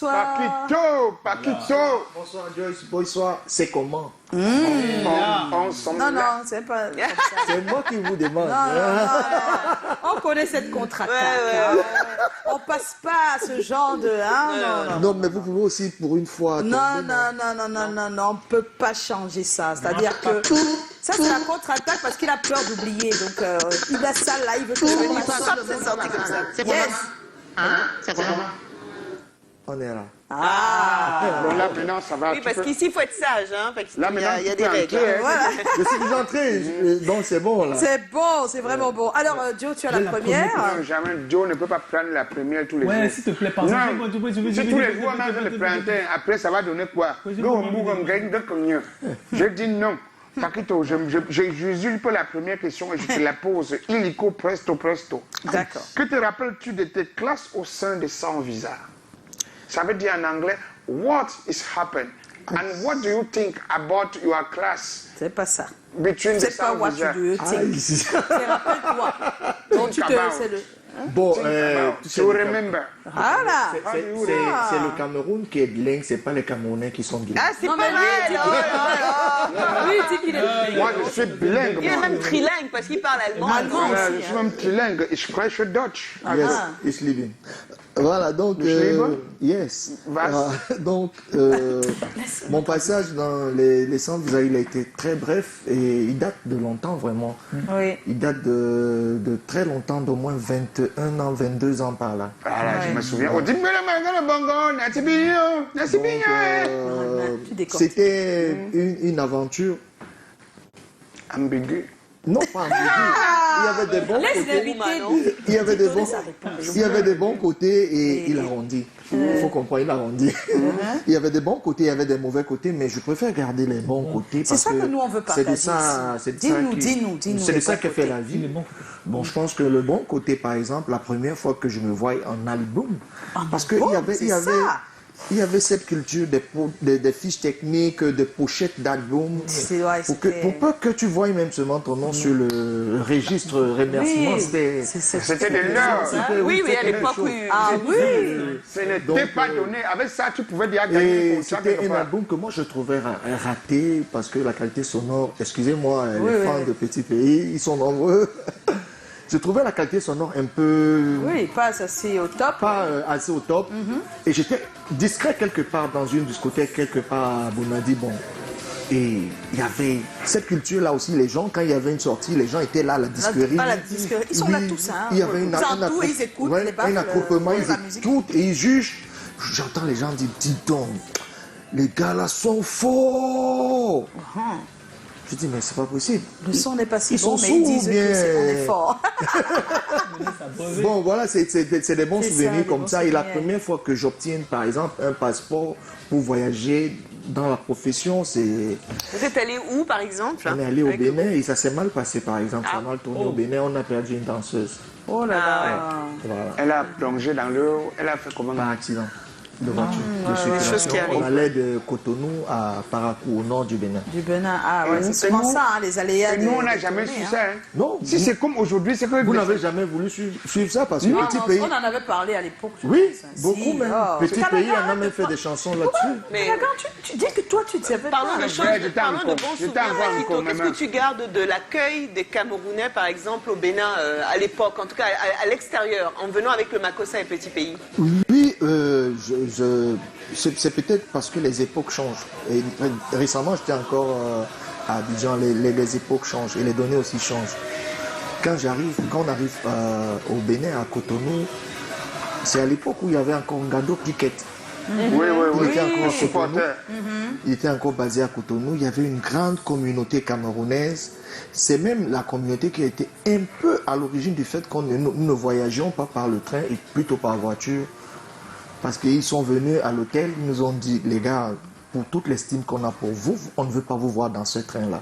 Bonsoir. Paquito. Bonsoir Joyce, bonsoir. C'est comment? On s'en Non, c'est pas comme ça. C'est moi qui vous demande. Non. On connaît cette contre-attaque. On passe pas à ce genre de... Non, mais vous pouvez aussi pour une fois... Non, on ne peut pas changer ça. C'est-à-dire que ça, c'est la contre-attaque parce qu'il a peur d'oublier. Donc, il a ça là, il veut que C'est sorti comme ça. C'est comment? C'est comment? On est là. Bon, là, maintenant, ça va. Oui, parce qu'ici, il faut être sage. Hein, là, maintenant, il y a des règles. Voilà. Je suis déjà entré, donc c'est bon là. C'est bon, c'est vraiment bon. Alors, Joe, tu as la première. Non, jamais. Joe ne peut pas prendre la première tous les jours. Ouais, s'il te plaît, pardon. Non, si tous les jours, on a le plantain, après, ça va donner quoi? Je dis non. Paquito, je peux la première question et je te la pose. Illico, presto. D'accord. Que te rappelles-tu de tes classes au sein de Sans Visa? Ça veut dire en anglais, what is happened? And what do you think about your class? C'est pas ça. Between the C'est pas Sans what Visa. you do. Ici. Rappelle-toi. Donc, tu te... C'est le... Bon, Tu remember. Voilà. c'est le Cameroun qui est bilingue, c'est pas les Camerounais qui sont bilingues. Ah, c'est Non, pas mais lui, mal. Lui, il dit qu'il est bilingue. Moi, je suis bilingue. Il est même trilingue parce qu'il parle allemand. Voilà, je suis même trilingue. Ich spreche Deutsch. Yes, it's living. Voilà, donc, yes. Donc, mon passage dans les centres visa, il a été très bref et il date de longtemps, vraiment. Oui. Il date de très longtemps, d'au moins 21 ans, 22 ans par là. Voilà, je me souviens. On dit, mais le bongo, c'était une aventure ambiguë. Non, pas ambigu. Il y avait des bons côtés. Il y avait des bons côtés et il arrondit. Il faut comprendre, il arrondit. Il y avait des bons côtés, il y avait des mauvais côtés, mais je préfère garder les bons côtés. C'est ça que nous, on veut partager. Dis-nous. C'est de ça que fait la vie. Bon, je pense que le bon côté, par exemple, la première fois que je me voyais en album, parce qu'il y avait cette culture des fiches techniques, des pochettes d'albums. Pour peu que tu voies même seulement ton nom sur le registre remerciement, c'était de l'heure. Oui, à l'époque, oui. Ah oui. Ce n'était pas donné. Avec ça, tu pouvais déjà gagner. C'était un album que moi je trouvais raté parce que la qualité sonore, excusez-moi, les fans de Petit Pays, ils sont nombreux. Je trouvais la qualité sonore un peu... Oui, pas assez au top. Pas assez au top. Et j'étais discret quelque part dans une discothèque, quelque part à Bonadi. Bon. Et il y avait cette culture-là aussi. Les gens, quand il y avait une sortie, les gens étaient là à la disquerie. Ils sont là tous. Il y avait ils écoutent les baffles, un attroupement, ils écoutent et ils jugent. J'entends les gens dire, dis donc, les gars là sont forts. Je dis, mais c'est pas possible. Le son n'est pas si ils bon, sont mais ils disent qu'on est fort. Bon, voilà, c'est des bons souvenirs comme ça. Et la première fois que j'obtiens, par exemple, un passeport pour voyager dans la profession, c'est... Vous êtes allé où, par exemple? On est allé au Bénin et ça s'est mal passé, par exemple. Ça a mal tourné au Bénin, on a perdu une danseuse. Oh là là. Voilà. Elle a plongé dans l'eau, elle a fait comment? Par accident de voiture. Des choses qui arrivent. On allait de Cotonou à Parakou, au nord du Bénin. Du Bénin, c'est souvent ça, les aléas. Et nous, on n'a jamais su ça. Non. Si c'est comme aujourd'hui, c'est que... Vous n'avez jamais voulu suivre ça parce que Petit Pays... On en avait parlé à l'époque. Oui, beaucoup même. Petit Pays en a même fait des chansons là-dessus. Mais tu dis que toi, tu te savais pas. Parlons de bons souvenirs. Qu'est-ce que tu gardes de l'accueil des Camerounais, par exemple, au Bénin, à l'époque, en tout cas à l'extérieur, en venant avec le Makossa et Petit Pays? Oui, c'est peut-être parce que les époques changent. Et récemment, j'étais encore à Abidjan, les époques changent et les données aussi changent. Quand on arrive au Bénin, à Cotonou, c'est à l'époque où il y avait encore Ngado Piquet. Il était encore basé à Cotonou. Il y avait une grande communauté camerounaise. C'est même la communauté qui a été un peu à l'origine du fait que nous ne voyagions pas par le train et plutôt par voiture. Parce qu'ils sont venus à l'hôtel, ils nous ont dit, les gars, pour toute l'estime qu'on a pour vous, on ne veut pas vous voir dans ce train-là.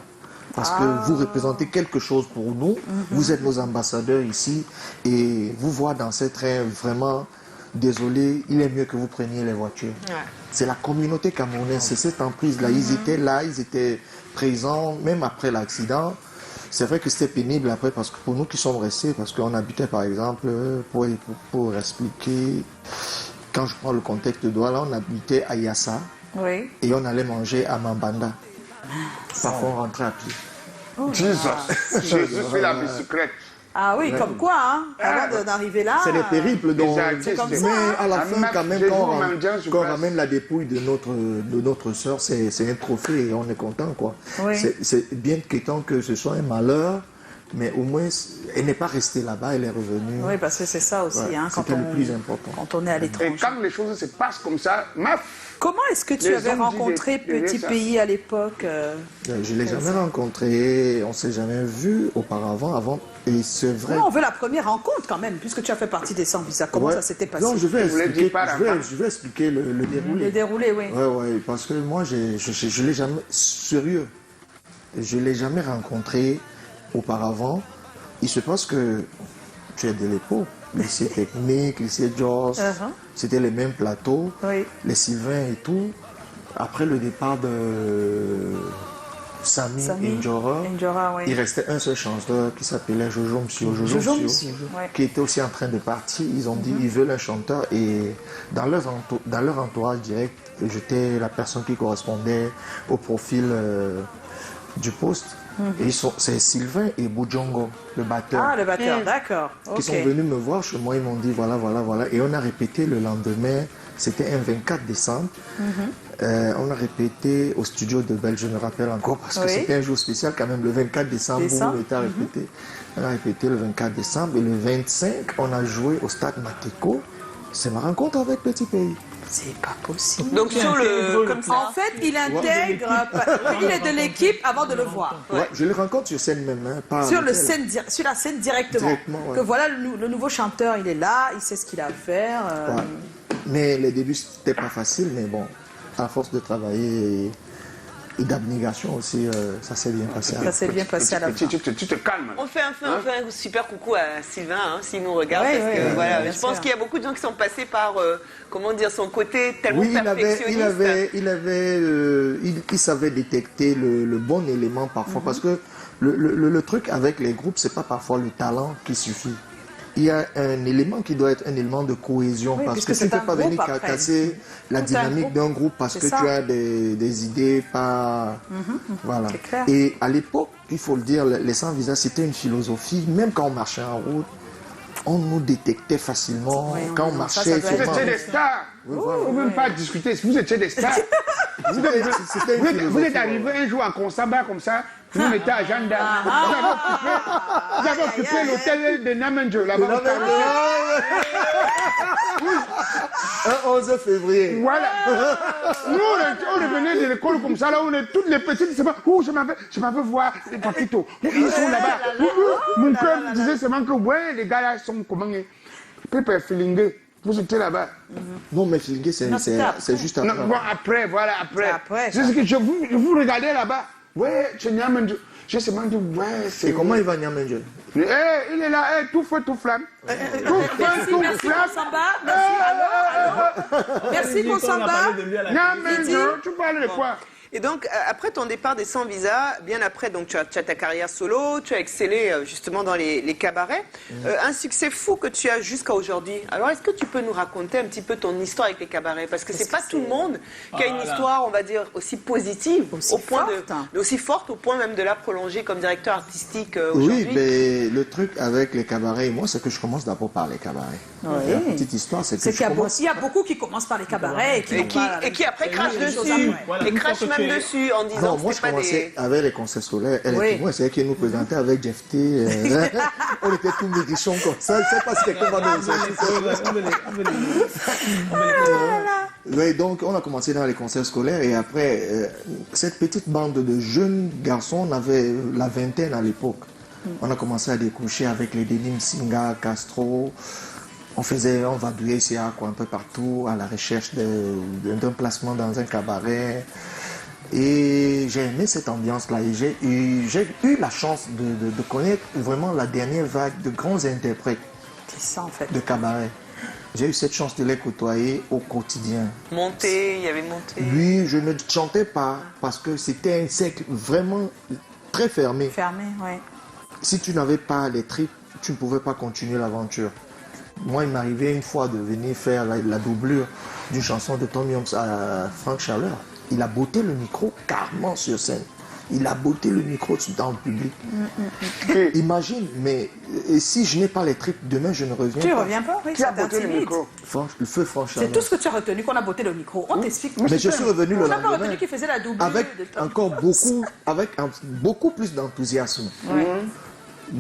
Parce que vous représentez quelque chose pour nous, vous êtes nos ambassadeurs ici, et vous voir dans ce train, vraiment, désolé, il est mieux que vous preniez les voitures. Ouais. C'est la communauté camerounaise, c'est cette emprise-là. Ils étaient là, ils étaient présents, même après l'accident. C'est vrai que c'était pénible après, parce que pour nous qui sommes restés, parce qu'on habitait par exemple, pour expliquer... quand je prends le contexte de Douala, on habitait à Yassa Oui. et on allait manger à Mambanda. Parfois, on rentrait à pied. Jesus. Jésus sur la bicyclette. Ah oui, comme quoi, hein, avant d'arriver là. C'est des périples, donc. comme ça, Mais hein. à la fin, quand même, quand on passe. ramène la dépouille de notre sœur, c'est un trophée et on est content, quoi. Oui. C'est bien qu'étant que ce soit un malheur, mais au moins, elle n'est pas restée là-bas, elle est revenue. Oui, parce que c'est ça aussi, Ouais, hein, c'était le plus important. quand on est à Et l'étranger. quand les choses se passent comme ça, Comment est-ce que tu Les avais hommes rencontré disent des Petit ça. Pays à l'époque Je ne l'ai jamais rencontré, on ne s'est jamais vu auparavant, et c'est vrai. Non, on veut la première rencontre quand même, puisque tu as fait partie des 100 visas. Comment Ouais. ça s'était passé? Non, je vais Vous l'avez dit expliquer, par avant. je vais expliquer le déroulé. Le déroulé, oui. Ouais, parce que moi, je l'ai jamais, sérieux, je ne l'ai jamais rencontré auparavant. Il se passe que tu es de l'époque, lycée technique, lycée Jos, c'était les mêmes plateaux, Oui. les Sylvains et tout. Après le départ de Sami Njora, oui. il restait un seul chanteur qui s'appelait Jojo Msio, Jojo Msio, ouais. qui était aussi en train de partir. Ils ont dit ils veulent un chanteur et dans leur entourage direct, j'étais la personne qui correspondait au profil du poste. Et c'est Sylvain et Boudjongo, le batteur. Ah, le batteur, d'accord. Qui sont venus me voir chez moi, ils m'ont dit voilà. Et on a répété le lendemain, c'était un 24 décembre. On a répété au studio de Belle, je me rappelle encore, parce que c'était un jour spécial quand même, le 24 décembre, où on était à répéter. On a répété le 24 décembre et le 25, on a joué au stade Mateko. C'est ma rencontre avec Petit Pays. C'est pas possible. Donc sur le... Comme ça. En fait, il intègre, il est de l'équipe avant de le voir. Ouais, je le rencontre sur scène même. Hein, pas Sur, avec elle. sur la scène directement. Ouais. Que voilà, le nouveau chanteur, il est là, il sait ce qu'il a à faire. Ouais. Mais les débuts, c'était pas facile, mais bon, à force de travailler et d'abnégation aussi, ça s'est bien passé. Ça s'est bien passé à la fin. tu te calmes. On fait un super coucou à Sylvain, hein, s'il nous regarde. Ouais, parce que, ouais, voilà, bien je pense sûr. qu'il y a beaucoup de gens qui sont passés par, comment dire, son côté tellement Oui, perfectionniste. il savait détecter le bon élément parfois, parce que le truc avec les groupes, c'est pas parfois le talent qui suffit. Il y a un élément qui doit être un élément de cohésion, parce que tu ne peux pas venir casser la dynamique d'un groupe parce que tu as des idées pas... Voilà. Clair. Et à l'époque, il faut le dire, les sans visa, c'était une philosophie, même quand on marchait en route, on nous détectait facilement. Oui, quand on ça marchait... doit Vous être- étiez des stars. Oui, Vous voilà. ne pouvez même pas discuter. Vous étiez des stars. C'était une Vous êtes philosophie, arrivé un jour en constat comme ça. Vous mettez à Jeanne d'Arc. Vous avez occupé l'hôtel de Namanjo là-bas. Un 11 février. Voilà. Nous, on revenait de l'école comme ça, là, on est toutes les petites, c'est pas, je m'avais voir les papitos. Ils sont là-bas. Mon cœur disait seulement que, ouais, les gars là sont comment, Pépé Filingé. Vous étiez là-bas. Non, mais Filgué, c'est juste après. Non, bon, après, voilà, après. Après, C'est ce que je vous regardais là-bas. Ouais, chez Niamanjo. J'ai seulement dit, ouais, c'est... Et comment il va Niamendje? Il est là, tout feu, tout flamme. Tout feu, tout Merci flamme. Konsamba. Merci Konsamba. Niamanjo, tu parles de quoi? Et donc, après ton départ des 100 visas, bien après, donc, tu as ta carrière solo, tu as excellé justement dans les cabarets. Un succès fou que tu as jusqu'à aujourd'hui. Alors, est-ce que tu peux nous raconter un petit peu ton histoire avec les cabarets? Parce que c'est pas tout le monde qui a une histoire, on va dire, aussi positive, Aussi forte. aussi forte, au point même de la prolonger comme directeur artistique aujourd'hui. Oui, mais le truc avec les cabarets et moi, c'est que je commence d'abord par les cabarets. Oui. La petite histoire, c'est que C'est je qu'il y a commence... il y a beaucoup qui commencent par les cabarets Et qui après crachent les choses dessus, après. et crachent même dessus en disant Non, que moi je c'était pas commençais des... avec les concerts scolaires. Elle Oui. et moi, c'est elle qui nous présentait avec Jeff T. On était tous maigrichons comme ça. Je ne sais pas si quelqu'un va nous Oui, donc on a commencé dans les concerts scolaires et après, cette petite bande de jeunes garçons, on avait la vingtaine à l'époque. On a commencé à découcher avec les Denim Singa, Castro. On vadouillait ici un peu partout à la recherche d'un placement dans un cabaret. Et j'ai aimé cette ambiance-là. Et j'ai eu la chance de connaître vraiment la dernière vague de grands interprètes C'est ça en fait. de cabaret. J'ai eu cette chance de les côtoyer au quotidien. Monté, il y avait Monté. Oui, je ne chantais pas parce que c'était un cercle vraiment très fermé. Fermé, oui. Si tu n'avais pas les tripes, tu ne pouvais pas continuer l'aventure. Moi, il m'arrivait une fois de venir faire la doublure d'une chanson de Tom Yoms à Franck Chaleur. Il a botté le micro carrément sur scène. Il a botté le micro dans le public. Imagine, mais et si je n'ai pas les tripes, demain je ne reviens pas. Tu ne reviens pas, oui, Qui a ça botté le t'intimide. micro? Le feu Franck C'est Chaleur. tout ce que tu as retenu, qu'on a botté le micro. On t'explique. Mais je suis revenu le On n'a pas lendemain. retenu qu'il faisait la doublure Avec de Tom encore Yoms. beaucoup plus d'enthousiasme. Ouais.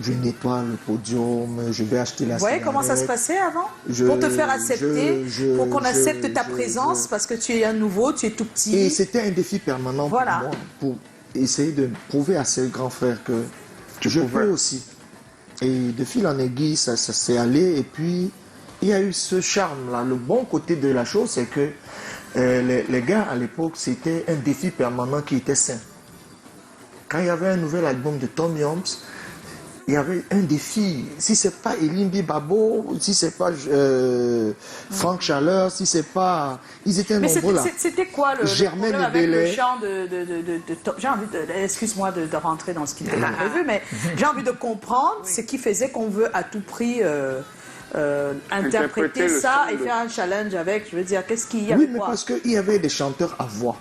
Je nettoie le podium, je vais acheter la Vous voyez comment ça se cigarette. passait avant? Je- Pour te faire accepter, pour qu'on accepte ta je- présence, parce que tu es un nouveau, tu es tout petit. Et c'était un défi permanent Voilà. pour moi, pour essayer de prouver à ces grands frères que je peux aussi. Et de fil en aiguille, ça s'est allé. Et puis, il y a eu ce charme-là. Le bon côté de la chose, c'est que les gars, à l'époque, c'était un défi permanent qui était sain. Quand il y avait un nouvel album de Tom Yoms, il y avait un défi. Si c'est pas Elimbi Babo, si c'est pas Franck Chaleur, si c'est pas... Ils étaient Mais nombreux là. c'était quoi le Germaine problème avec le Ebele. chant de Tom? J'ai envie de... Excuse-moi de rentrer dans ce qui n'était pas prévu, mais j'ai envie de comprendre ce qui faisait qu'on veut à tout prix interpréter Interpréter le ça son et de- faire un challenge avec. Je veux dire, qu'est-ce qu'il y a? Oui, mais parce qu'il y avait des chanteurs à voix.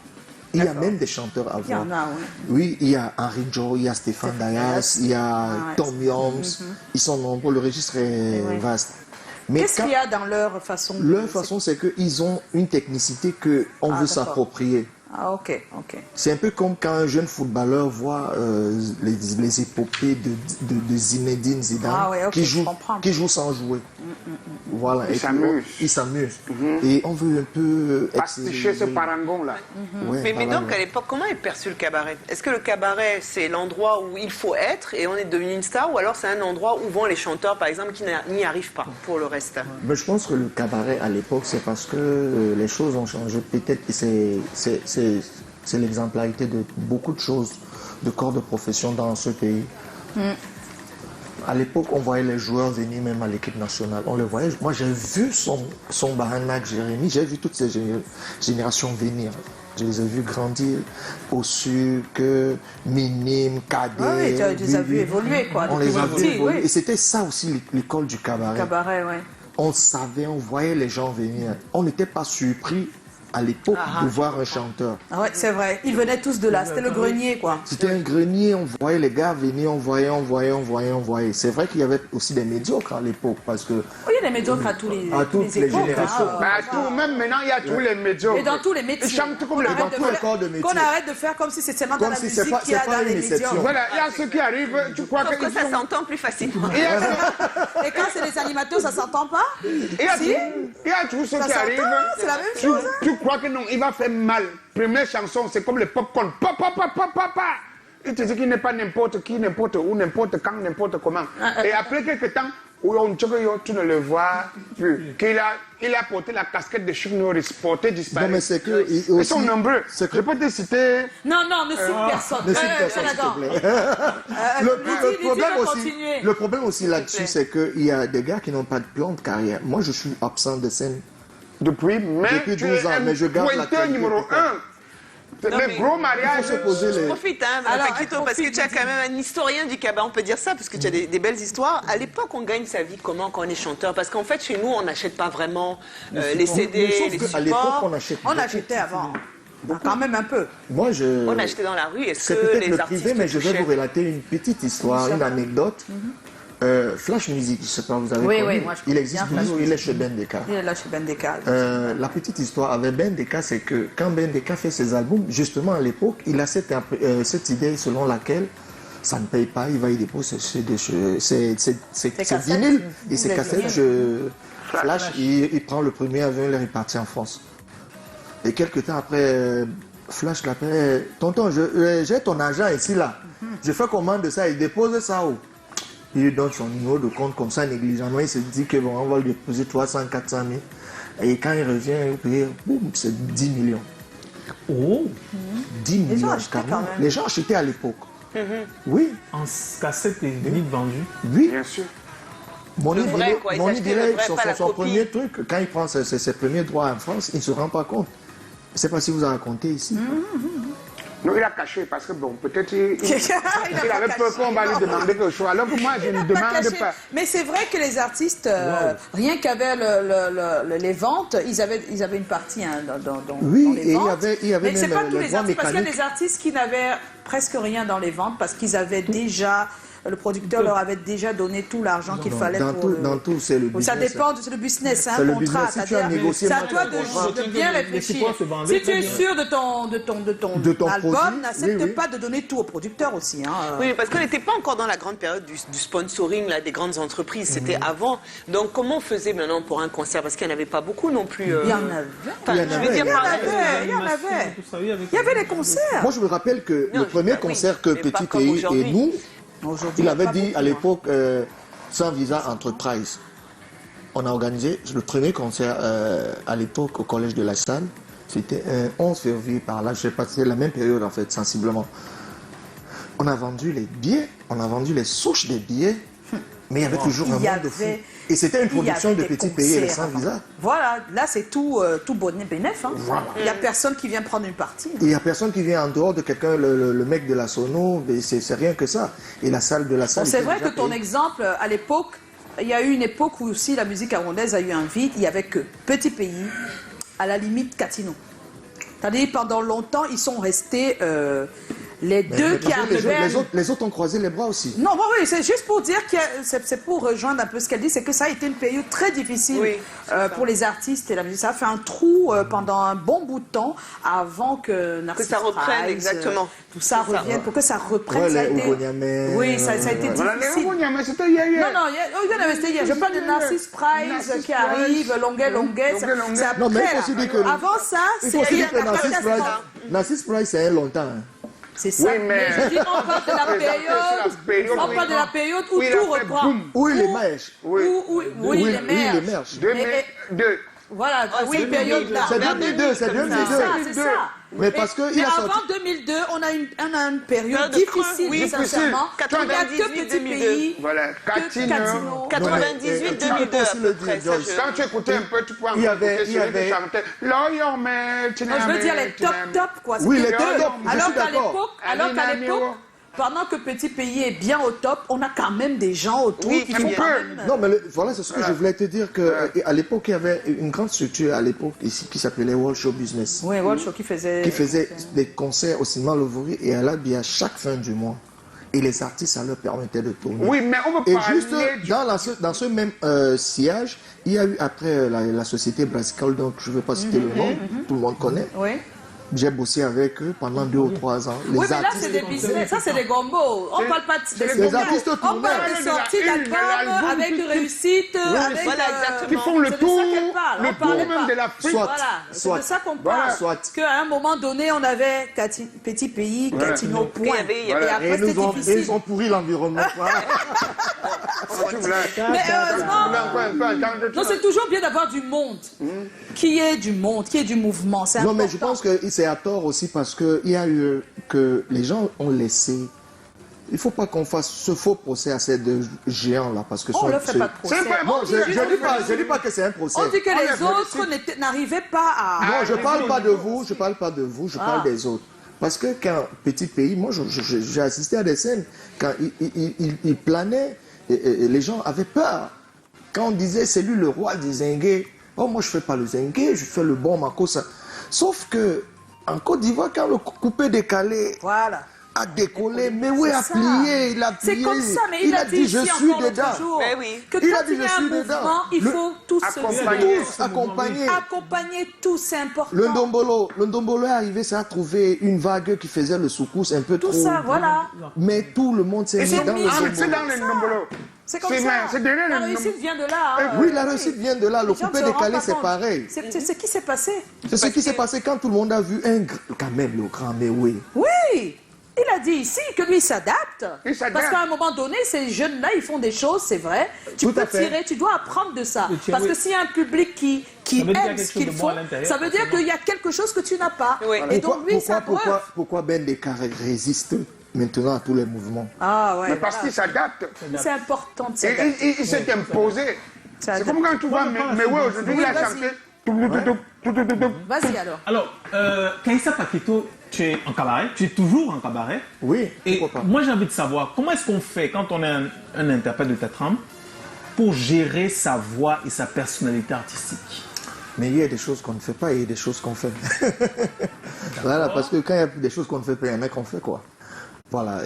Il y a même des chanteurs à Il y voix. en a, oui. Oui, il y a Henri Joe, il y a Stéphane Dayas, il y a ouais. Tom Yoms. Ils sont nombreux, le registre est Oui. vaste. Mais Qu'est-ce qu'il y a dans leur façon leur façon, c'est qu'ils ont une technicité qu'on veut d'accord. s'approprier. Ah, ok, ok. C'est un peu comme quand un jeune footballeur voit les épopées de Zinedine Zidane Ah ouais, ok, qui, je comprends. qui joue sans jouer. Voilà. Il Et puis, s'amuse. il s'amuse. Et on veut un peu Pasticher ce parangon-là. Ouais, Mais voilà, donc, ouais. à l'époque, comment est perçu le cabaret? Est-ce que le cabaret, c'est l'endroit où il faut être et on est devenu une star, ou alors c'est un endroit où vont les chanteurs, par exemple, qui n'y arrivent pas pour le reste? Mais je pense que le cabaret à l'époque, c'est parce que les choses ont changé. Peut-être que c'est l'exemplarité de beaucoup de choses, de corps de profession dans ce pays. À l'époque, on voyait les joueurs venir même à l'équipe nationale. On les voyait. Moi, j'ai vu son Bahanac Jérémy, j'ai vu toutes ces générations venir. Je les ai vus grandir au sucre, minime, cadet. Oui, tu les as vus évoluer, quoi. On depuis les a petit, vus évoluer. oui. Et c'était ça aussi l'école du cabaret. Cabaret, oui. On savait, on voyait les gens venir. On n'était pas surpris à l'époque de voir un chanteur. Ah ouais, c'est vrai. Ils venaient tous de là. C'était le grenier, quoi. C'était un grenier, on voyait les gars venir, on voyait. C'est vrai qu'il y avait aussi des médiocres à l'époque parce que Oui, il y a des médiocres à tous les, À toutes les époques, générations. hein. Bah, tout, même maintenant, il y a tous les médiocres. Et dans tous les métiers. Ils chantent comme Qu'on les arrête dans de tous les faire- corps de métier. Qu'on arrête de faire comme si c'est seulement dans Comme la si musique c'est pas- qu'il y a c'est pas dans une les exception. médias. Voilà, il y a ceux qui arrivent, tu crois Sauf que qu'ils ça sont... s'entend plus facilement. Il y a, Et quand c'est les animateurs, ça s'entend pas? il y a Si. il y a tous ceux Ça qui s'entend, arrivent. c'est la même tu, chose, hein. tu crois que non, il va faire mal. Première chanson, c'est comme le popcorn. Papa. Il te dit qu'il n'est pas n'importe qui, n'importe où, n'importe quand, n'importe comment. Et après quelques temps, tu ne le vois plus. Il a porté la casquette de Chuck Norris, porté disparu. Non, mais c'est que Ils aussi- sont nombreux. c'est que- Je peux te citer. Non, ne cite personne. ne cite personne, s'il Jonathan. te plaît. Continuer. Le problème aussi là-dessus, c'est qu'il y a des gars qui n'ont pas de plan de carrière. Moi, je suis absent de scène. Depuis 12 ans, mais je garde pointeur l'actualité numéro tout le temps. 1. Non, Les mais- gros mariages. Il faut se poser les... Profite, hein, Alors, Paquito, parce que tu as quand même un historien du cabaret, on peut dire ça, parce que tu as des belles histoires. À l'époque, on gagne sa vie comment quand on est chanteur? Parce qu'en fait, chez nous, on n'achète pas vraiment les CD, Sauf les qu'à l'époque, supports. on achète. On achetait avant. Quand même un peu. Moi, je... On achetait dans la rue. Est-ce C'est que peut-être les le artistes privé, mais je vais touchaient? vous relater une petite histoire, une anecdote. Flash Music, je ne sais pas, vous avez Oui, connu. oui, moi, je Il connais existe bien Flash toujours, il est chez Ben Deka. Il est là chez Ben Deka. La petite histoire avec Ben Deka, c'est que quand Ben Deka fait ses albums, justement à l'époque, il a cette idée selon laquelle ça ne paye pas, il va y déposer ses cassettes. vinyles et ses Les cassettes. Flash, il prend le premier avion, il est reparti en France. Et quelques temps après, Flash l'appelle, tonton, j'ai ton argent ici là. Je fais commande de ça, il dépose ça où? Il lui donne son numéro de compte comme ça négligemment. Il se dit que bon, on va lui déposer 300, 400 000. Et quand il revient, il paye, boum, c'est 10 millions. Oh, 10 Les gens millions, achetaient carrément. quand même. Les gens achetaient à l'époque. Oui, en cassette et vinyle vendu. oui. Bien sûr. Money Le vrai, Delay, quoi. Ils Money achetaient le Delay, vrai, son pas la copie. premier truc, quand il prend ses premiers droits en France, il ne se rend pas compte. Je ne sais pas si vous avez raconté ici. Non, il a caché parce que, bon, peut-être il pas avait peur caché, qu'on va lui non. demander quelque chose. Alors que moi, je ne Pas demande caché. pas. Mais c'est vrai que les artistes, rien qu'avec les ventes, ils avaient une partie hein, dans Oui, les et ventes. il y avait mais c'est même pas tous les les droits artistes, parce qu'il y a mécaniques. des artistes qui n'avaient presque rien dans les ventes parce qu'ils avaient déjà, le producteur leur avait déjà donné tout l'argent qu'il fallait pour Dans tout, c'est le business. Ça dépend, c'est le business, c'est C'est un le contrat. business. Si tu as C'est-à-dire, négocié c'est à mal toi ton contrat, de bien les réfléchir. supports se vendaient Si tu très es bien. sûr de ton produit, album, n'accepte oui, oui. pas de donner tout au producteur aussi. Hein. Oui, parce qu'on n'était pas encore dans la grande période du sponsoring là, des grandes entreprises. C'était avant. Donc, comment on faisait maintenant pour un concert? Parce qu'il n'y en avait pas beaucoup non plus. Il y en avait. Enfin, Il y en je veux avait, dire il y en par là. Il y en avait. Il y avait des concerts. Moi, je me rappelle que Non, le premier oui, concert que mais pas Petit comme Pays aujourd'hui. et nous, Aujourd'hui, il avait pas dit beaucoup, à hein. l'époque, Sans Visa Enterprise. On a organisé le premier concert à l'époque au Collège de la Salle. C'était un 11 février par là, je sais pas, c'est la même période en fait, sensiblement. On a vendu les billets, on a vendu les souches des billets, mais il y avait toujours un Il y monde de fou. avait- Et c'était une Il y production avait de des Petit Pays et les concerts Sans avant. Visa. Voilà, là c'est tout bénéf. Hein. Voilà. Il n'y a personne qui vient prendre une partie. Il n'y a personne qui vient en dehors de quelqu'un, le mec de la sono, mais c'est rien que ça. Et la salle de la salle. C'est était vrai déjà que ton payée. exemple, à l'époque, il y a eu une époque où aussi la musique rwandaise a eu un vide. Il n'y avait que Petit Pays, à la limite Catino. C'est-à-dire pendant longtemps, ils sont restés les deux Mais qui arrivaient. les autres ont croisé les bras aussi. Non, oui, c'est juste pour dire que c'est pour rejoindre un peu ce qu'elle dit, c'est que ça a été une période très difficile Oui, pour les artistes et la musique. Ça a fait un trou pendant un bon bout de temps avant que Narcisse ça reprenne, Price, exactement. tout ça C'est ça. revienne, pour que ça reprenne. Ouais, ça a les été... Ougoniamais, Oui, ça a été Voilà, les difficile. Ougoniens, mais c'était hier. Non, non, c'était hier. Je parle de Narcisse Price Narcisse qui arrive, Longuet. Longuet. C'est après. Non, mais il faut aussi dire que- Avant ça, Il faut aussi dire que Narcisse c'est Price, Narcisse Price, c'est un longtemps. hein. c'est ça. Oui, mais- je dis, on parle de la période. On parle de la période où Oui, il a tout fait reprend. boum. Oui, les mèches. Oui. Oui, les mères. les merges. 2002. Voilà, oui, cette période-là. C'est 2002, c'est 2002. C'est ça. Mais parce que il mais a sorti. avant 2002, on a une période Période de creux, difficile, oui, sincèrement. Il n'y a que 98, Petit 2002. Pays, Voilà, que Catino. 98, tu peux 2002 à aussi le peu près. dire, ça, Joyce. je- Quand tu écoutais un peu, tu pouvais Il y avait- écouter il y celui qui avait- chantait L'Oyo, mais tu Non, je veux dire les top quoi. Oui, C'était les top, top. je suis d'accord. Alors qu'à l'époque, pendant que Petit Pays est bien au top, on a quand même des gens autour Oui, qui un font peu. quand même... Non, mais voilà, c'est ce que je voulais te dire que à l'époque, il y avait une grande structure à l'époque ici qui s'appelait World Show Business, Oui, Walsh qui faisait... qui faisait des concerts au cinéma Louvry et à l'Albia chaque fin du mois. Et les artistes, ça leur permettait de tourner. Oui, mais on veut Et parler juste du... dans ce même sillage, il y a eu après la société Brascal, donc je ne vais pas citer le nom, tout le monde connaît. Oui. J'ai bossé avec eux pendant 2 ou 3 ans. Les Oui, mais là, artistes, c'est des business. Ça, c'est des gombos. On parle pas de les gombos. artistes On tournaient. parle de sorties d'albums L'album, avec réussite, avec... voilà, exactement. Qui font le c'est de tour, ça qu'elle parle. le On parlait tour même pas. de l'Afrique. Soit. Voilà, c'est Soit. de ça qu'on Voilà. parle. Soit. Parce qu'à un moment donné, on avait Petit Pays, Catino, point. Il y avait- Et après, Et c'était ils ont difficile. pourri l'environnement. Voilà. Tu voulais- Mais heureusement, un peu entendre tout non, ça. c'est toujours bien d'avoir du monde. Qui est du monde, qui est du mouvement. C'est Non, important. mais je pense que c'est à tort aussi parce qu'il y a eu que les gens ont laissé. Il ne faut pas qu'on fasse ce faux procès à ces deux géants-là parce que On ne fait pas de procès. C'est pas Non, bon, je ne dis pas que c'est un procès. On dit que On les les autres félicite. n'arrivaient pas à... Non, je Ah, parle les pas autres. de vous, je parle pas de vous, je parle des autres. Parce que quand Petit Pays, moi j'ai assisté à des scènes, quand il planait, et les gens avaient peur. Quand on disait c'est lui le roi du zingué, oh moi je fais pas le zingué, je fais le bon makossa. Sauf que en Côte d'Ivoire, quand le coupé décalé Voilà. a décollé, mais oui, a C'est ça. plié, il a C'est plié. comme ça, mais il a dit je ici suis encore l'autre dedans. jour Mais oui. que Il a quand dit, il y a je un suis mouvement, dedans. il faut tous se Accompagner. Tous accompagnés. accompagner tous, c'est important. Le Ndombolo est arrivé, ça a trouvé une vague qui faisait le soukous un peu Tout trop. ça, voilà. Mais tout le monde s'est Et mis c'est dans le ah, mais c'est Ndombolo. dans les Nombolo. C'est comme C'est ça. c'est derrière La les réussite vient de là. hein. Oui, la réussite vient de là. Le Les gens coupé ne se rendent décalé, pas c'est compte. pareil. C'est ce qui s'est passé. C'est ce qui s'est passé quand tout le monde a vu quand même le grand, mais oui. Oui. Il a dit ici que lui s'adapte. Il s'adapte. Parce qu'à un moment donné, ces jeunes-là, ils font des choses, c'est vrai. Tu Tout peux à fait. tirer, tu dois apprendre de ça. Et tu- Parce oui. que s'il y a un public qui Ça veut dire qu'il y a aime quelque ce chose qu'ils de bon font, à l'intérieur, ça veut dire forcément. qu'il y a quelque chose que tu n'as pas. Oui. Et donc lui, ça preuve. Pourquoi Ben Descartes résiste maintenant à tous les mouvements? Ah ouais. Mais parce voilà. qu'il s'adapte. C'est important de Et s'adapter. il s'est imposé. Ça C'est adapte. comme quand tu vois, mais ouais, aujourd'hui, Oui, il a vas-y. chanté. Tout. Vas-y alors. Alors, Kaïssa Paketo, tu es en cabaret, tu es toujours en cabaret. Oui, Et pourquoi pas. moi, j'ai envie de savoir, comment est-ce qu'on fait quand on est un interprète de ta trame pour gérer sa voix et sa personnalité artistique? Mais il y a des choses qu'on ne fait pas et il y a des choses qu'on fait. Voilà, parce que quand il y a des choses qu'on ne fait pas, il y en a qu'on fait, quoi. Voilà.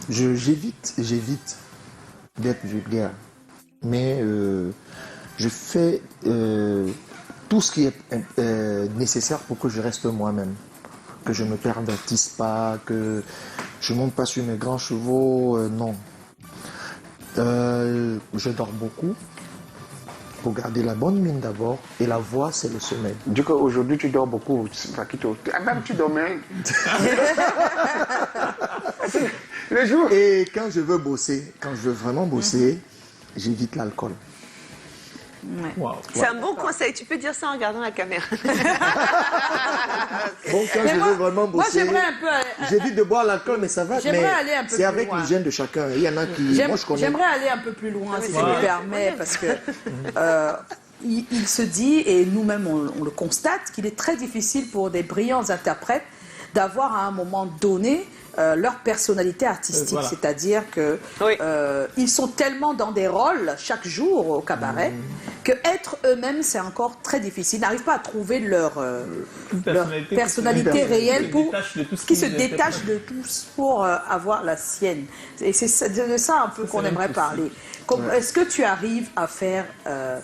J'évite d'être vulgaire. Mais je fais tout ce qui est nécessaire pour que je reste moi-même. Que je ne me pervertisse pas, que je ne monte pas sur mes grands chevaux, non. Je dors beaucoup. Pour garder la bonne mine d'abord, et la voix, c'est le sommeil. Du coup, aujourd'hui, tu dors beaucoup, Paquito. Même tu dormais. Les jours. Et quand je veux bosser, quand je veux vraiment bosser, j'évite l'alcool. Ouais. Wow. C'est un bon conseil. Tu peux dire ça en regardant la caméra. Bon, quand Mais je moi- veux vraiment moi, bosser, j'aimerais un peu... j'évite de boire l'alcool, mais ça va. J'aimerais Mais aller un peu c'est plus avec loin. l'hygiène de chacun. Il y en a qui... Moi, je connais. J'aimerais aller un peu plus loin, si tu Ouais. me permets, parce que il se dit, et nous-mêmes on le constate, qu'il est très difficile pour des brillants interprètes d'avoir à un moment donné leur personnalité artistique. Voilà. C'est-à-dire que Oui. ils sont tellement dans des rôles chaque jour au cabaret que être eux-mêmes, c'est encore très difficile. Ils n'arrivent pas à trouver leur personnalité réelle pour qui se détache de tous pour avoir la sienne. Et c'est de ça un peu qu'on aimerait parler. Est-ce que tu arrives à faire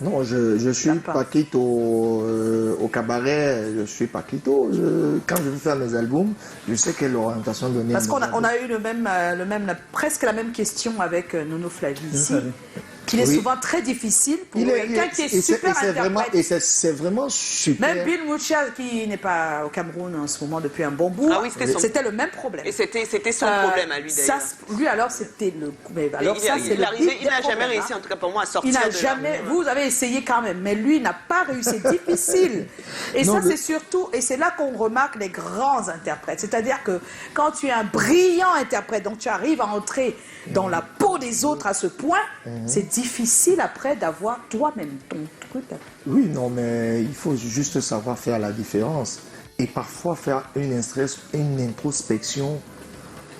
Non, je suis D'accord. Paquito au cabaret, je suis Paquito. Quand je veux faire mes albums, je sais quelle orientation donner. Parce à qu'on mes a, on albums. a eu presque la même question avec Nono Flavie ici, Flavie. qu'il est Oui. souvent très difficile pour Il est- quelqu'un qui est et c'est- super et c'est vraiment, interprète. et c'est vraiment super. Même Bill Moucha, qui n'est pas au Cameroun en ce moment depuis un bon bout, Ah oui, c'était le même problème. Et c'était son problème à lui Ça, d'ailleurs. lui alors c'était le. Mais alors ça c'est Il le arrivait- hic il des n'a jamais problèmes, réussi, hein. en tout cas pour moi, à sortir Il n'a de jamais. Vous avez essayé quand même, mais lui n'a pas réussi. C'est difficile. Et Non, ça, le- c'est surtout. Et c'est là qu'on remarque les grands interprètes. C'est-à-dire que quand tu es un brillant interprète, donc tu arrives à entrer dans la peau des autres à ce point, c'est difficile après d'avoir toi-même ton truc. Oui, non, mais il faut juste savoir faire la différence. Et parfois faire une introspection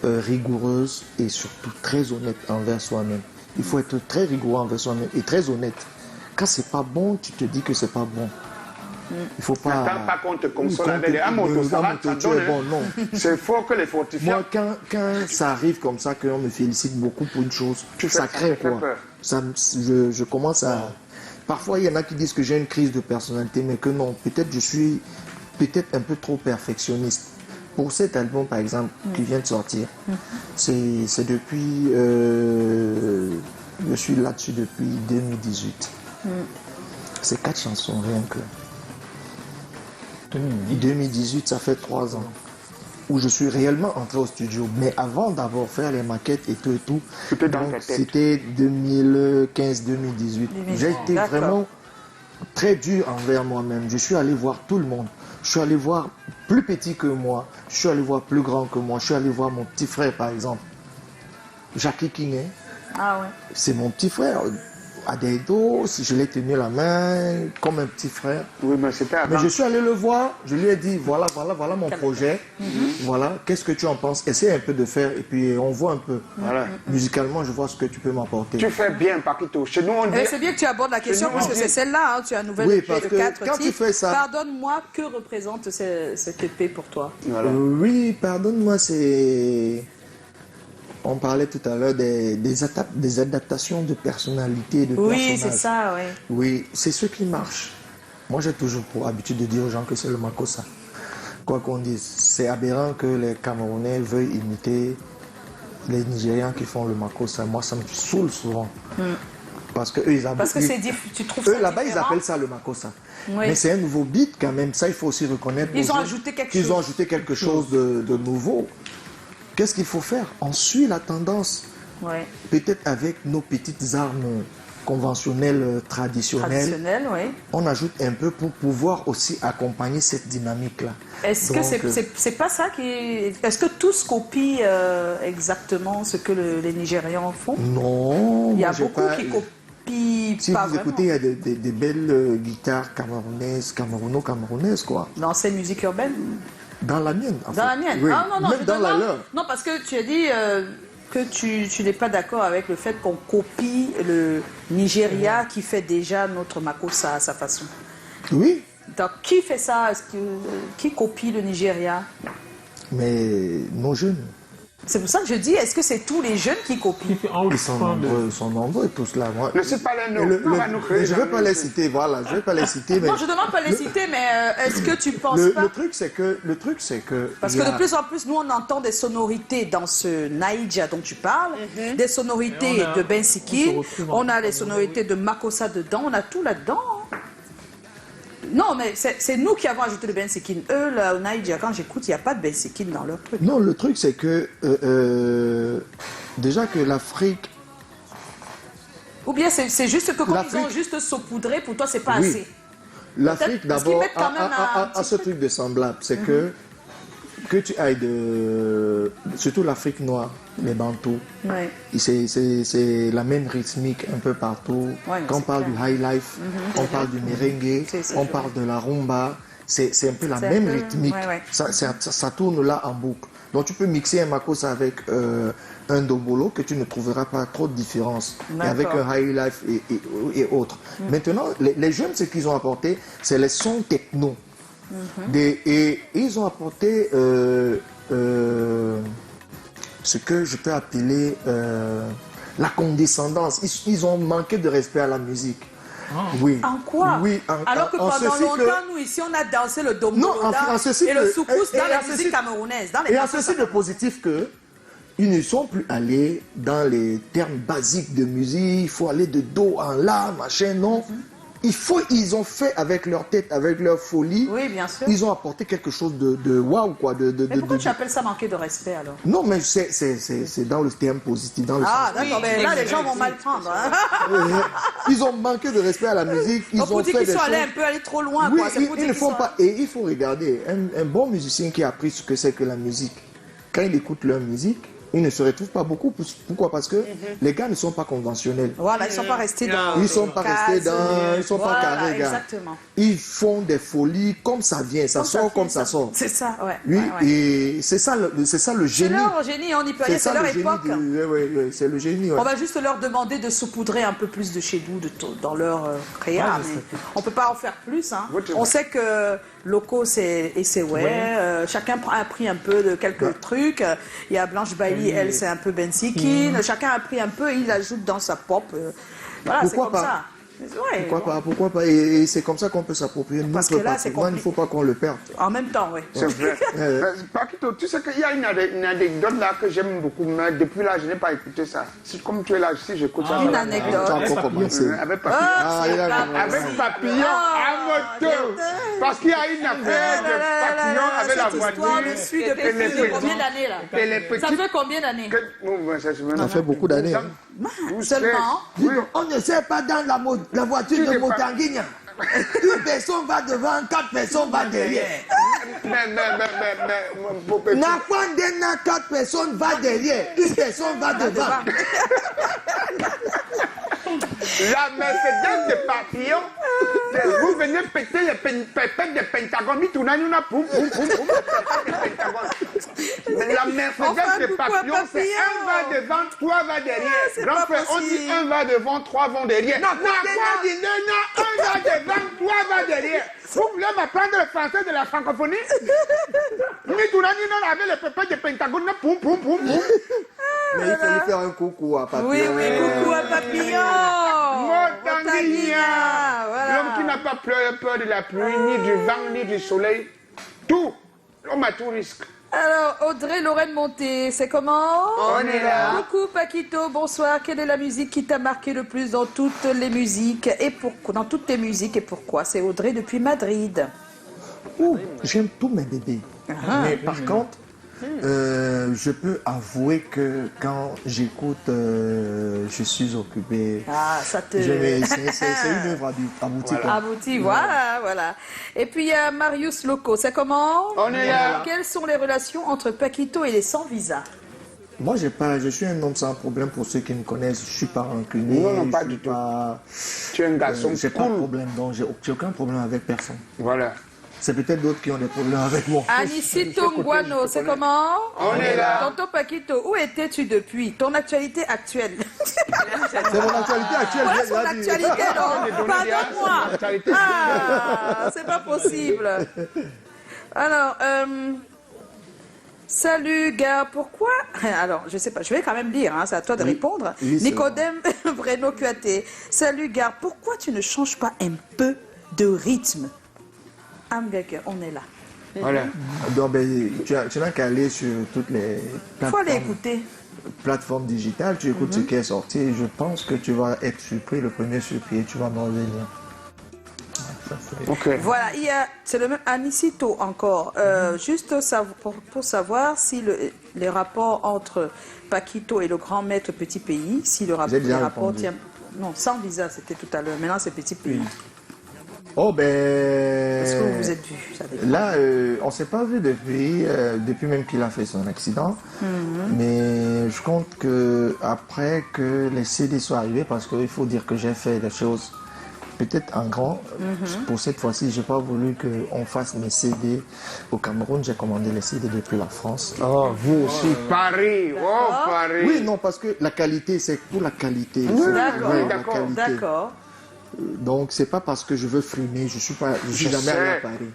rigoureuse et surtout très honnête envers soi-même. Il faut être très rigoureux envers soi-même et très honnête. Quand c'est pas bon, tu te dis que c'est pas bon. Il faut pas. N'attends pas qu'on te console Qu'on avec te- des moto, ça va, moto, ça tu es donne. bon, non. C'est fort que les fortifiants. Moi, quand ça arrive comme ça, qu'on me félicite beaucoup pour une chose, Tu fais- ça ça crée te fait quoi peur. Je commence à... Parfois, il y en a qui disent que j'ai une crise de personnalité, mais que non. Peut-être je suis peut-être un peu trop perfectionniste. Pour cet album, par exemple, qui vient de sortir, c'est depuis... je suis là-dessus depuis 2018. C'est 4 chansons, rien que. 2018, ça fait 3 ans. Où je suis réellement entré au studio. Mais avant d'avoir fait les maquettes et tout, C'était dans donc ta tête. c'était 2015-2018. J'ai été D'accord. vraiment très dur envers moi-même. Je suis allé voir tout le monde. Je suis allé voir plus petit que moi. Je suis allé voir plus grand que moi. Je suis allé voir mon petit frère, par exemple. Jackie King, hein. Ah ouais. C'est mon petit frère. Adedo, si je l'ai tenu la main comme un petit frère. Oui, mais c'était Mais avant. je suis allé le voir, je lui ai dit, voilà mon projet, voilà, qu'est-ce que tu en penses? Essaye un peu de faire et puis on voit un peu. Voilà. Musicalement, je vois ce que tu peux m'apporter. Tu fais bien, Paquito. Chez nous, on dit. Mais c'est bien que tu abordes la question nous, parce on que dit- c'est celle-là, hein, tu as un nouvel Oui, EP parce de que 4 quand tu titres. fais ça- Pardonne-moi, que représente cet EP pour toi? Voilà. Oui, pardonne-moi, c'est... On parlait tout à l'heure des adaptations de personnalité, de Oui, personnages. c'est ça, oui. Oui, c'est ce qui marche. Moi, j'ai toujours pour habitude de dire aux gens que c'est le Makossa. Quoi qu'on dise, c'est aberrant que les Camerounais veuillent imiter les Nigérians qui font le Makossa. Moi, ça me saoule souvent. Parce que eux, Parce que tu trouves ça eux, là-bas, ils différent? appellent ça le Makossa. Oui. Mais c'est un nouveau beat quand même. Ça, il faut aussi reconnaître. Ils aux ont gens ajouté quelque qu'ils chose. ont ajouté quelque chose de nouveau. Qu'est-ce qu'il faut faire? On suit la tendance. Ouais. Peut-être avec nos petites armes conventionnelles, Traditionnel, oui. on ajoute un peu pour pouvoir aussi accompagner cette dynamique-là. Est-ce que Donc, c'est pas ça qui... Est-ce que tous copient exactement ce que les Nigérians font? Non, Il y a moi, j'ai beaucoup pas- qui copient Si pas vous vraiment. écoutez, il y a des belles guitares camerounaises, camerounaises, quoi. Dans ces musiques urbaines? Dans la mienne, en Dans la fait. mienne. Oui. Ah non, non, Même je dans la demande- leur. Non, parce que tu as dit que tu n'es pas d'accord avec le fait qu'on copie le Nigeria qui fait déjà notre makossa à sa façon. Oui, Donc, qui fait ça? Qui copie le Nigeria? mais nos jeunes, C'est pour ça que je dis, est-ce que c'est tous les jeunes qui copient? ils sont nombreux tous là. Moi, Ne c'est pas les noms. et On va nous créer mais je ne veux dans pas le- les citer, voilà, je ne veux pas les citer. Mais Non, je ne demande pas de les citer, mais est-ce que tu penses pas? le truc, c'est que. Parce il y que a- de plus en plus, nous, on entend des sonorités dans ce Naija dont tu parles, des sonorités Et on a- de Ben Sikin, on se retrouve en on a les Cameroun. sonorités de Makossa dedans, on a tout là-dedans. hein. Non, mais c'est nous qui avons ajouté le Ben Sikin. Eux, là, au Naija, quand j'écoute, il n'y a pas de Ben Sikin dans leur truc. Non, le truc, c'est que. Déjà que l'Afrique. Ou bien c'est juste que comme ils L'Afrique- ont juste saupoudré, pour toi, c'est pas Oui. assez. L'Afrique, Parce qu'ils d'abord, mettent quand même un a ce truc de semblable. C'est que tu ailles de. Surtout l'Afrique noire, les Bantous. Ouais. C'est la même rythmique un peu partout. Ouais, Quand on c'est parle clair. du high life, on parle du merengue, C'est on vrai. parle de la rumba. C'est un peu la C'est un même peu- rythmique. ouais, ouais. Ça tourne là en boucle. Donc tu peux mixer un makossa avec un dombolo que tu ne trouveras pas trop de différence. Et avec D'accord. un high life et autres. Maintenant, les jeunes, ce qu'ils ont apporté, c'est les sons techno. Et ils ont apporté ce que je peux appeler la condescendance. Ils ont manqué de respect à la musique. Oui. En quoi? Oui, Alors que en pendant ceci longtemps, nous ici, on a dansé le Non, dombolo en ceci et le que- soukous et dans en la ceci- musique camerounaise. Dans les Et en makossa. ceci de positif que ils ne sont plus allés dans les termes basiques de musique, il faut aller de do en la, machin, non. Ils ont fait avec leur tête, avec leur folie. Oui, bien sûr. Ils ont apporté quelque chose de waouh, quoi. Mais pourquoi tu appelles ça manquer de respect alors? Non, mais c'est dans le terme positif, dans le Ah, sens. d'accord, mais là, les gens vont mal prendre. hein. Ils ont manqué de respect à la musique. Ils Donc, ont pour dire fait qu'ils des sont allés choses. un peu aller trop loin, Oui, quoi. C'est pour ils dire ne qu'ils font sont- pas. Et il faut regarder un bon musicien qui a appris ce que c'est que la musique. Quand il écoute leur musique, il ne se retrouve pas beaucoup. Pourquoi? Parce que les gars ne sont pas conventionnels. Voilà, ils ne sont pas restés dans. Ils sont pas restés cases. dans, ils sont pas Voilà, carrés, gars. exactement. Ils font des folies comme ça vient, ça sort comme ça sort. C'est ça, ouais. Oui, ouais, ouais. et c'est ça le C'est génie. leur génie, on y peut aller, c'est ça leur le génie époque. c'est le génie. Ouais. On va juste leur demander de saupoudrer un peu plus de chez nous dans leur créa, mais on peut pas en faire plus. Hein. On sait que locaux c'est chacun a pris un peu de quelques trucs. Il y a Blanche Bailey, elle c'est un peu Ben Sikin. Chacun a pris un peu, il ajoute dans sa pop. Voilà, c'est Pourquoi comme pas? ça. Ouais, bon. Pourquoi pas et c'est comme ça qu'on peut s'approprier Parce notre que là, c'est patrimoine, il ne faut pas qu'on le perde. En même temps, oui. C'est vrai. Paquito, tu sais qu'il y a une anecdote là que j'aime beaucoup, mais depuis là, je n'ai pas écouté ça. Comme tu es là, si j'écoute ça. Une ça va. anecdote. Tu as encore commencé. Avec Papillon. Ah, il a- Avec Papillon à moto. Parce qu'il y a une affaire de Papillon avec la Cette histoire voiture. me suit Et les depuis petits- combien d'années là? Et les Ça petites. fait combien d'années? Ça fait beaucoup d'années. hein. Seulement. Dis donc, on ne sait pas dans la voiture Tu de n'es pas- Motanguigna. Une personne va devant, 4 personnes vont derrière. Mon petit. Nakwandena, 4 personnes vont derrière. Une personne va devant. La Mercedes de Papillon, vous venez péter les pépettes de Pentagone, Mitounanuna, poum, poum, poum, poum, les pépettes de Pentagone. La Mercedes Enfin, de pourquoi Papillon, c'est Papillon? un va devant, 3 va derrière. c'est Grand pas frère, on dit possible. un va devant, 3 vont derrière. Non, un va devant, 3 va derrière. Vous voulez m'apprendre le français de la francophonie? Mitounanuna avec les pépettes de Pentagone, poum, poum, poum, poum. Mais il faut lui faire un coucou à Papillon. Oui, oui, coucou à Papillon. Motanguigna, voilà. l'homme qui n'a pas peur de la pluie, ni du vent, ni du soleil. Tout, l'homme à tout risque. Alors, Audrey Lorraine Monté, c'est comment? On est là. Coucou Paquito, bonsoir. Quelle est la musique qui t'a marqué le plus dans toutes les musiques et pourquoi? Dans toutes tes musiques et pourquoi? C'est Audrey depuis Madrid. Ouh, j'aime tous mes bébés. Mais par contre, je peux avouer que quand j'écoute Je suis occupé, Ah, ça te... c'est une œuvre aboutie. quoi. Abouti, voilà, voilà. Et puis il y a Marius Loco, c'est comment? On est là. Quelles sont les relations entre Paquito et les sans-visa? Moi, je suis un homme sans problème pour ceux qui me connaissent. Je suis pas rancunier. Non, pas je suis du tout. pas- Tu es un garçon j'ai pas de cool. problème, donc j'ai aucun problème avec personne. Voilà. C'est peut-être d'autres qui ont des problèmes avec moi. Anicito Nguano, c'est comment? On est là. Tonton Paquito, où étais-tu depuis? Ton actualité actuelle. C'est mon actualité actuelle. Voilà j'ai son déjà dit. actualité, non? Pardonne-moi. Actualité. Ah, c'est pas possible. Alors, salut gars, pourquoi? Alors, je sais pas, je vais quand même lire, hein, c'est à toi de répondre. Oui, c'est Nicodème Breno Kuaté. Salut gars, pourquoi tu ne changes pas un peu de rythme? Amgeke, on est là. Voilà. Donc, tu n'as qu'à aller sur toutes les Il faut aller écouter. plateformes digitales, tu écoutes ce qui est sorti et je pense que tu vas être surpris, le premier surpris, et tu vas m'en revenir. Ça, c'est- Ok. Voilà, c'est le même Anicito encore. Juste pour savoir si les rapports entre Paquito et le grand maître Petit Pays, si le J'ai déjà rapport répondu. tient. Non, sans visa, c'était tout à l'heure. Maintenant, c'est Petit Pays. Oh ben... Est-ce que vous vous êtes vus? Ça dépend. Là, on ne s'est pas vu depuis même qu'il a fait son accident. Mais je compte que après que les CD soient arrivés, parce qu'il faut dire que j'ai fait des choses peut-être en grand. Pour cette fois-ci, je n'ai pas voulu qu'on fasse mes CD au Cameroun. J'ai commandé les CD depuis la France. Oh, vous aussi, Paris. Oh, Paris. Oui, non, parce que la qualité, c'est pour la qualité. D'accord, Ouais, la d'accord, qualité. D'accord. Donc, c'est pas parce que je veux frimer, je suis jamais sais. allé à Paris.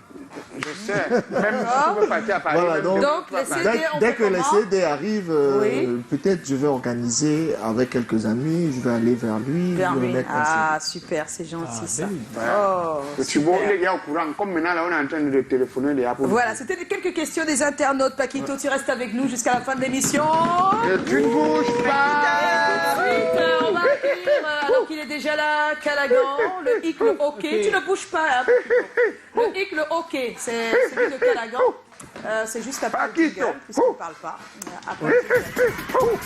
Je sais. Même si tu veux partir à Paris. Voilà, même donc, Donc, les CD, on dès fait que les comment? CD arrivent, Oui. peut-être je vais organiser avec quelques amis, je vais aller vers lui, Vers je vais lui. mettre un Ah, super, c'est gentil ça. belle. Oh, Tu vois, super. il est au courant. Comme maintenant, là, on est en train de téléphoner les pour Voilà, c'était quelques questions des internautes. Paquito, tu restes avec nous jusqu'à la fin de l'émission. Et tu ne bouges pas. Ensuite, on va accueillir, alors qu'il est déjà là, Calagan, le hic, le hockey. Tu ne bouges pas. Hein. Le hic, le hockey, c'est celui de Calagan. C'est juste après le Paquito. jingle, puisqu'on ne parle pas. Après le jingle.